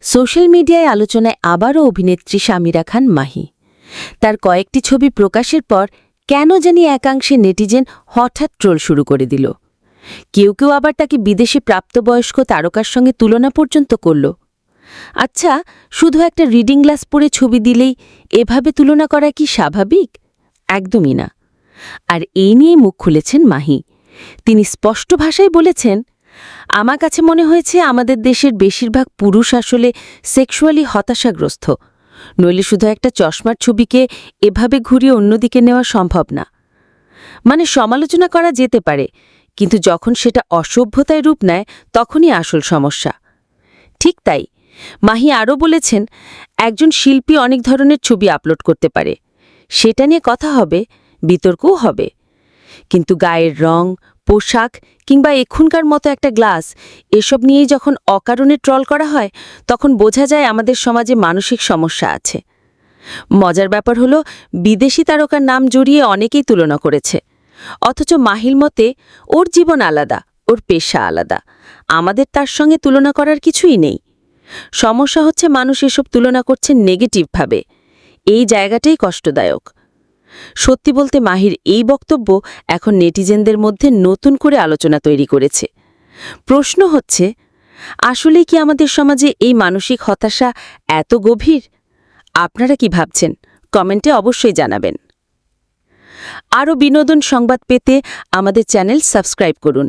Social মিডিয়ায় আলোচনায় আবারও অভিনেত্রী সামিরা খান মাহি। তার কয়েকটি ছবি প্রকাশের পর কেন জানি একাংশে নেটিজেন হঠাৎ ট্রোল শুরু করে দিল। কেউ কেউ আবার তাকে বিদেশি প্রাপ্তবয়স্ক তারকার সঙ্গে তুলনা পর্যন্ত করল। আচ্ছা, শুধু একটা রিডিং গ্লাস পরে ছবি দিলেই এভাবে তুলনা করা কি স্বাভাবিক? একদমই না। আর এই নিয়েই মুখ খুলেছেন মাহি। তিনি স্পষ্ট ভাষায় বলেছেন, আমার কাছে মনে হয়েছে আমাদের দেশের বেশিরভাগ পুরুষ আসলে সেক্সুয়ালি হতাশাগ্রস্ত, নইলে শুধু একটা চশমার ছবিকে এভাবে ঘুরিয়ে অন্যদিকে নেওয়া সম্ভব না। মানে সমালোচনা করা যেতে পারে, কিন্তু যখন সেটা অসভ্যতায় রূপ নেয় তখনই আসল সমস্যা। ঠিক তাই, মাহি আরও বলেছেন, একজন শিল্পী অনেক ধরনের ছবি আপলোড করতে পারে, সেটা নিয়ে কথা হবে, বিতর্কও হবে। কিন্তু গায়ের রং, পোশাক কিংবা এখনকার মতো একটা গ্লাস, এসব নিয়েই যখন অকারণে ট্রল করা হয় তখন বোঝা যায় আমাদের সমাজে মানসিক সমস্যা আছে। মজার ব্যাপার হলো, বিদেশি তারকার নাম জড়িয়ে অনেকেই তুলনা করেছে, অথচ মাহির মতে ওর জীবন আলাদা, ওর পেশা আলাদা, আমাদের তার সঙ্গে তুলনা করার কিছুই নেই। সমস্যা হচ্ছে মানুষ এসব তুলনা করছে নেগেটিভভাবে। এই জায়গাটাই কষ্টদায়ক। সত্যি বলতে মাহির এই বক্তব্য এখন নেটিজেনদের মধ্যে নতুন করে আলোচনা তৈরি করেছে। প্রশ্ন হচ্ছে, আসলে কি আমাদের সমাজে এই মানসিক হতাশা এত গভীর? আপনারা কি ভাবছেন? কমেন্টে অবশ্যই জানাবেন। আরও বিনোদন সংবাদ পেতে আমাদের চ্যানেল সাবস্ক্রাইব করুন।